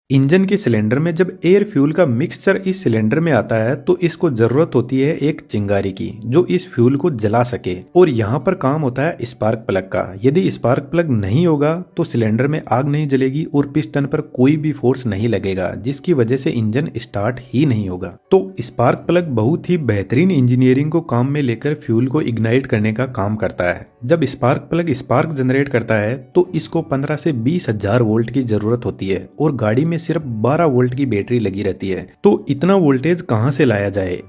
Engine के cylinder में जब एयर फ्यूल का मिक्सचर इस सिलेंडर में आता है तो इसको जरूरत होती है एक चिंगारी की जो इस फ्यूल को जला सके, और यहाँ पर काम होता है स्पार्क प्लग का। यदि स्पार्क प्लग नहीं होगा तो सिलेंडर में आग नहीं जलेगी और पिस्टन पर कोई भी फोर्स नहीं लगेगा, जिसकी वजह से इंजन स्टार्ट ही नहीं होगा। तो स्पार्क प्लग बहुत ही बेहतरीन इंजीनियरिंग को काम में लेकर फ्यूल को इग्नाइट करने का काम करता है। जब स्पार्क प्लग स्पार्क जनरेट करता है तो इसको 15 से 20 हजार वोल्ट की जरूरत होती है और गाड़ी में सिर्फ 12 वोल्ट की बैटरी लगी रहती है। तो इतना वोल्टेज कहां से लाया जाए?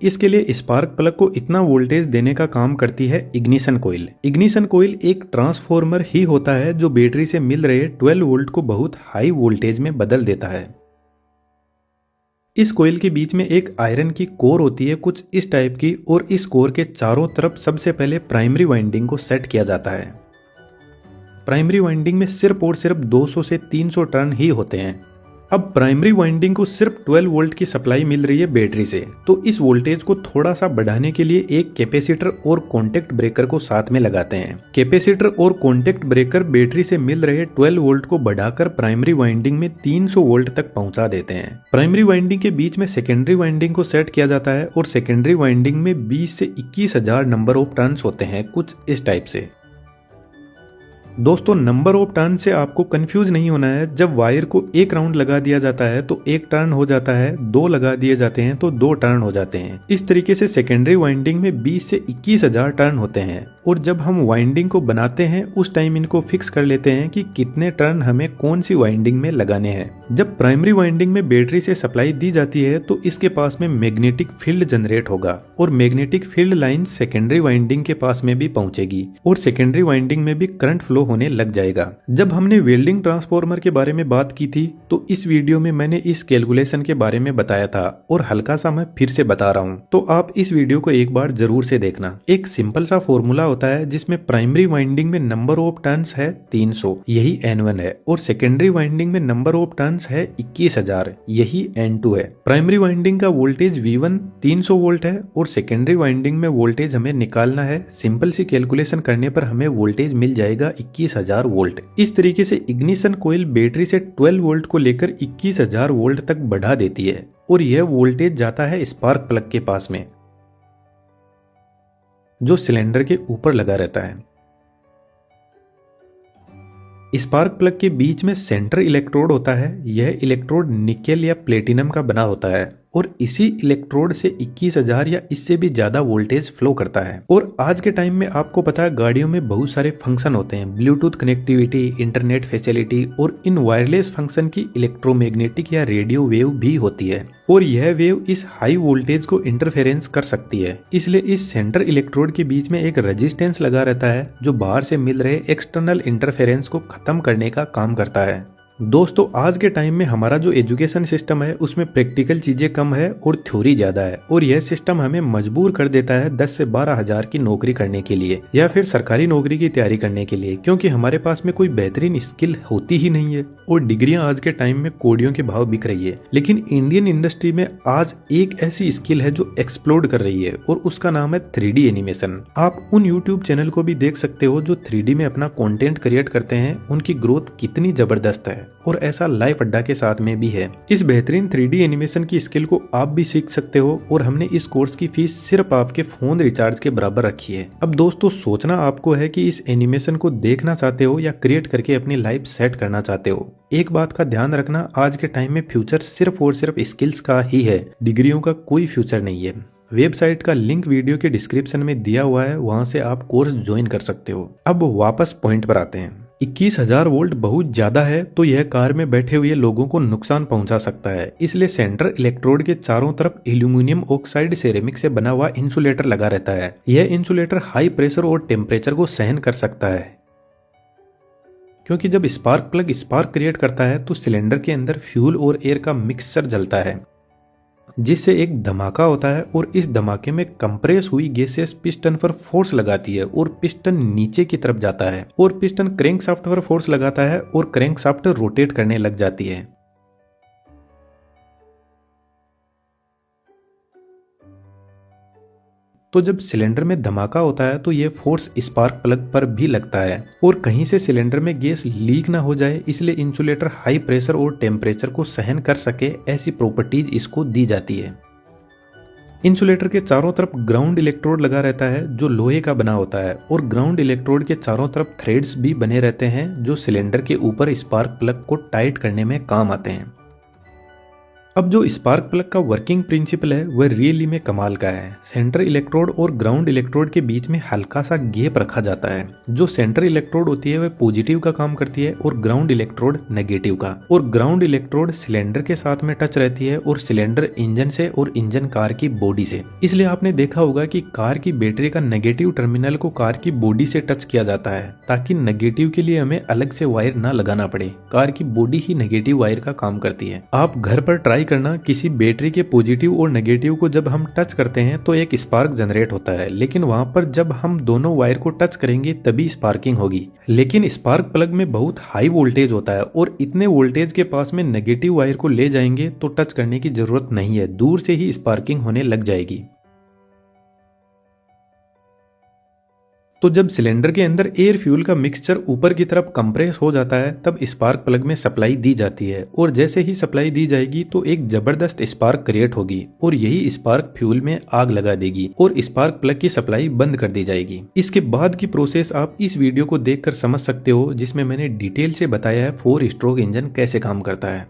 इसके लिए स्पार्क प्लग को इतना वोल्टेज देने का काम करती है इग्निशन कोयल। इग्निशन कोयल एक ट्रांसफॉर्मर ही होता है जो बैटरी से मिल रहे 12 वोल्ट को बहुत हाई वोल्टेज में बदल देता है। इस कोयल के बीच में एक आयरन की कोर होती है कुछ इस टाइप की, और इस कोर के चारों तरफ सबसे पहले प्राइमरी वाइंडिंग को सेट किया जाता है। प्राइमरी वाइंडिंग में सिर्फ और सिर्फ 200 से 300 टर्न ही होते हैं। अब प्राइमरी वाइंडिंग को सिर्फ 12 वोल्ट की सप्लाई मिल रही है बैटरी से, तो इस वोल्टेज को थोड़ा सा बढ़ाने के लिए एक कैपेसिटर और कॉन्टेक्ट ब्रेकर को साथ में लगाते हैं। कैपेसिटर और कॉन्टेक्ट ब्रेकर बैटरी से मिल रहे 12 वोल्ट को बढ़ाकर प्राइमरी वाइंडिंग में 300 वोल्ट तक पहुंचा देते हैं। प्राइमरी वाइंडिंग के बीच में सेकेंडरी वाइंडिंग को सेट किया जाता है और सेकेंडरी वाइंडिंग में 20 से 21 हजार नंबर ऑफ टर्न्स होते हैं कुछ इस टाइप से। दोस्तों, नंबर ऑफ टर्न से आपको कंफ्यूज नहीं होना है। जब वायर को एक राउंड लगा दिया जाता है तो एक टर्न हो जाता है, दो लगा दिए जाते हैं तो दो टर्न हो जाते हैं। इस तरीके से सेकेंडरी वाइंडिंग में 20 से 21 हजार टर्न होते हैं, और जब हम वाइंडिंग को बनाते हैं उस टाइम इनको फिक्स कर लेते हैं कि कितने टर्न हमें कौन सी वाइंडिंग में लगाने हैं। जब प्राइमरी वाइंडिंग में बैटरी से सप्लाई दी जाती है तो इसके पास में मैग्नेटिक फील्ड जनरेट होगा, और magnetic field line secondary winding के पास में भी पहुंचेगी और सेकेंडरी वाइंडिंग में भी करंट फ्लो होने लग जाएगा। जब हमने वेल्डिंग ट्रांसफार्मर के बारे में बात की थी तो इस वीडियो में मैंने इस कैलकुलेशन के बारे में बताया था, और हल्का सा मैं फिर से बता रहा हूँ, तो आप इस वीडियो को एक बार जरूर से देखना। एक सिंपल सा फॉर्मूला होता है जिसमें प्राइमरी वाइंडिंग में नंबर ऑफ टर्न्स है 300, यही N1 है, और सेकेंडरी वाइंडिंग में नंबर ऑफ टर्न्स है 21,000, यही N2 है। प्राइमरी वाइंडिंग का वोल्टेज V1 300 वोल्ट है और सेकेंडरी वाइंडिंग में वोल्टेज हमें निकालना है। सिंपल सी कैलकुलेशन करने पर हमें वोल्टेज मिल जाएगा 21,000 वोल्ट। इस तरीके से इग्निशन कोयल बैटरी से 12 वोल्ट को लेकर 21,000 वोल्ट तक बढ़ा देती है, और यह वोल्टेज जाता है स्पार्क प्लग के पास में जो सिलेंडर के ऊपर लगा रहता है। स्पार्क प्लग के बीच में सेंटर इलेक्ट्रोड होता है। यह इलेक्ट्रोड निकेल या प्लेटिनम का बना होता है, और इसी इलेक्ट्रोड से 21,000 या इससे भी ज्यादा वोल्टेज फ्लो करता है। और आज के टाइम में आपको पता है गाड़ियों में बहुत सारे फंक्शन होते हैं, ब्लूटूथ कनेक्टिविटी, इंटरनेट फैसिलिटी, और इन वायरलेस फंक्शन की इलेक्ट्रोमैग्नेटिक या रेडियो वेव भी होती है, और यह वेव इस हाई वोल्टेज को इंटरफेरेंस कर सकती है। इसलिए इस सेंटर इलेक्ट्रोड के बीच में एक रेजिस्टेंस लगा रहता है जो बाहर से मिल रहे एक्सटर्नल इंटरफेरेंस को खत्म करने का काम करता है। दोस्तों, आज के टाइम में हमारा जो एजुकेशन सिस्टम है उसमें प्रैक्टिकल चीजें कम है और थ्योरी ज्यादा है, और यह सिस्टम हमें मजबूर कर देता है 10 से 12 हजार की नौकरी करने के लिए या फिर सरकारी नौकरी की तैयारी करने के लिए, क्योंकि हमारे पास में कोई बेहतरीन स्किल होती ही नहीं है। और डिग्रियां आज के टाइम में कोडियों के भाव बिक रही है, लेकिन इंडियन इंडस्ट्री में आज एक ऐसी स्किल है जो एक्सप्लोड कर रही है, और उसका नाम है 3D एनिमेशन। आप उन यूट्यूब चैनल को भी देख सकते हो जो 3D में अपना कंटेंट क्रिएट करते हैं, उनकी ग्रोथ कितनी जबरदस्त है, और ऐसा लाइव अड्डा के साथ में भी है। इस बेहतरीन 3D एनिमेशन की स्किल को आप भी सीख सकते हो, और हमने इस कोर्स की फीस सिर्फ आपके फोन रिचार्ज के बराबर रखी है। अब दोस्तों, सोचना आपको है कि इस एनिमेशन को देखना चाहते हो या क्रिएट करके अपनी लाइफ सेट करना चाहते हो। एक बात का ध्यान रखना, आज के टाइम में फ्यूचर सिर्फ और सिर्फ स्किल्स का ही है, डिग्रियों का कोई फ्यूचर नहीं है। वेबसाइट का लिंक वीडियो के डिस्क्रिप्शन में दिया हुआ है, वहां से आप कोर्स ज्वाइन कर सकते हो। अब वापस पॉइंट पर आते हैं। 21,000 वोल्ट बहुत ज्यादा है, तो यह कार में बैठे हुए लोगों को नुकसान पहुंचा सकता है। इसलिए सेंटर इलेक्ट्रोड के चारों तरफ एल्यूमिनियम ऑक्साइड सेरेमिक से बना हुआ इंसुलेटर लगा रहता है। यह इंसुलेटर हाई प्रेशर और टेम्परेचर को सहन कर सकता है, क्योंकि जब स्पार्क प्लग स्पार्क क्रिएट करता है तो सिलेंडर के अंदर फ्यूल और एयर का मिक्सचर जलता है, जिससे एक धमाका होता है, और इस धमाके में कंप्रेस हुई गैसेस पिस्टन पर फोर्स लगाती है और पिस्टन नीचे की तरफ जाता है, और पिस्टन क्रैंकशाफ्ट पर फोर्स लगाता है और क्रैंकशाफ्ट रोटेट करने लग जाती है। तो तो जब सिलेंडर में धमाका होता है तो ये फोर्स स्पार्क प्लग पर भी लगता है और कहीं से सिलेंडर में गैस लीक ना हो जाए, इसलिए इंसुलेटर हाई प्रेशर और टेम्परेचर को सहन कर सके, ऐसी प्रॉपर्टीज इसको दी जाती है। इंसुलेटर के चारों तरफ ग्राउंड इलेक्ट्रोड लगा रहता है जो लोहे का बना होता है और ग्राउंड इलेक्ट्रोड के चारों तरफ थ्रेड्स भी बने रहते हैं जो सिलेंडर के ऊपर स्पार्क प्लग को टाइट करने में काम आते हैं। अब जो स्पार्क प्लग का वर्किंग प्रिंसिपल है वह रियली में कमाल का है। सेंटर इलेक्ट्रोड और ग्राउंड इलेक्ट्रोड के बीच में हल्का सा गैप रखा जाता है। जो सेंटर इलेक्ट्रोड होती है वह पॉजिटिव का काम करती है और ग्राउंड इलेक्ट्रोड नेगेटिव का। और ग्राउंड इलेक्ट्रोड सिलेंडर के साथ में टच रहती है और सिलेंडर इंजन से और इंजन कार की बॉडी से। इसलिए आपने देखा होगा कि कार की बैटरी का नेगेटिव टर्मिनल को कार की बॉडी से टच किया जाता है ताकि नेगेटिव के लिए हमें अलग से वायर ना लगाना पड़े। कार की बॉडी ही नेगेटिव वायर का काम करती है। आप घर पर ट्राई करना, किसी बैटरी के पॉजिटिव और नेगेटिव को जब हम टच करते हैं तो एक स्पार्क जनरेट होता है, लेकिन वहां पर जब हम दोनों वायर को टच करेंगे तभी स्पार्किंग होगी। लेकिन स्पार्क प्लग में बहुत हाई वोल्टेज होता है और इतने वोल्टेज के पास में नेगेटिव वायर को ले जाएंगे तो टच करने की जरूरत नहीं है, दूर से ही स्पार्किंग होने लग जाएगी। तो जब सिलेंडर के अंदर एयर फ्यूल का मिक्सचर ऊपर की तरफ कंप्रेस हो जाता है तब स्पार्क प्लग में सप्लाई दी जाती है और जैसे ही सप्लाई दी जाएगी तो एक जबरदस्त स्पार्क क्रिएट होगी और यही स्पार्क फ्यूल में आग लगा देगी और स्पार्क प्लग की सप्लाई बंद कर दी जाएगी। इसके बाद की प्रोसेस आप इस वीडियो को देखकर समझ सकते हो जिसमें मैंने डिटेल से बताया है 4 स्ट्रोक इंजन कैसे काम करता है।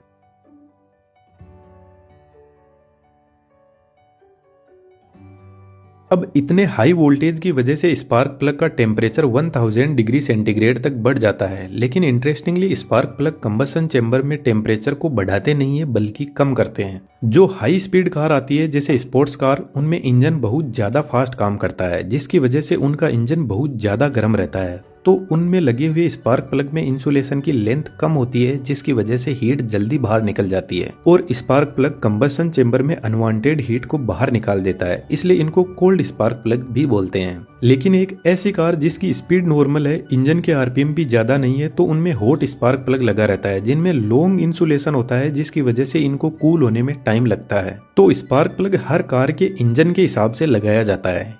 अब इतने हाई वोल्टेज की वजह से स्पार्क प्लग का टेम्परेचर 1000 डिग्री सेंटीग्रेड तक बढ़ जाता है, लेकिन interestingly spark plug combustion chamber में टेम्परेचर को बढ़ाते नहीं है बल्कि कम करते हैं। जो हाई स्पीड कार आती है जैसे स्पोर्ट्स कार, उनमें इंजन बहुत ज्यादा फास्ट काम करता है जिसकी वजह से उनका इंजन बहुत ज्यादा गर्म रहता है, तो उनमें लगे हुए स्पार्क प्लग में इंसुलेशन की लेंथ कम होती है जिसकी वजह से हीट जल्दी बाहर निकल जाती है और स्पार्क प्लग कंबसन चेंबर में अनवांटेड हीट को बाहर निकाल देता है, इसलिए इनको कोल्ड स्पार्क प्लग भी बोलते हैं। लेकिन एक ऐसी कार जिसकी स्पीड नॉर्मल है, इंजन के आरपीएम भी ज्यादा नहीं है, तो उनमें हॉट स्पार्क प्लग लगा रहता है जिनमें लॉन्ग इंसुलेशन होता है जिसकी वजह से इनको कूल होने में टाइम लगता है। तो स्पार्क प्लग हर कार के इंजन के हिसाब से लगाया जाता है।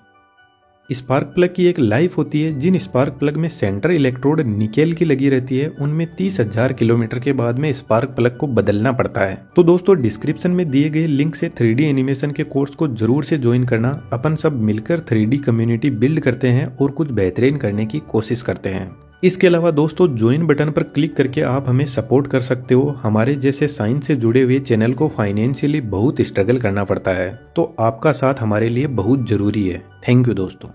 स्पार्क प्लग की एक लाइफ होती है। जिन स्पार्क प्लग में सेंटर इलेक्ट्रोड निकेल की लगी रहती है उनमें 30,000 किलोमीटर के बाद में स्पार्क प्लग को बदलना पड़ता है। तो दोस्तों डिस्क्रिप्शन में दिए गए लिंक से 3D एनिमेशन के कोर्स को जरूर से ज्वाइन करना। अपन सब मिलकर 3D कम्युनिटी बिल्ड करते हैं और कुछ बेहतरीन करने की कोशिश करते हैं। इसके अलावा दोस्तों ज्वाइन बटन पर क्लिक करके आप हमें सपोर्ट कर सकते हो। हमारे जैसे साइंस से जुड़े हुए चैनल को फाइनेंशियली बहुत स्ट्रगल करना पड़ता है, तो आपका साथ हमारे लिए बहुत जरूरी है। थैंक यू दोस्तों।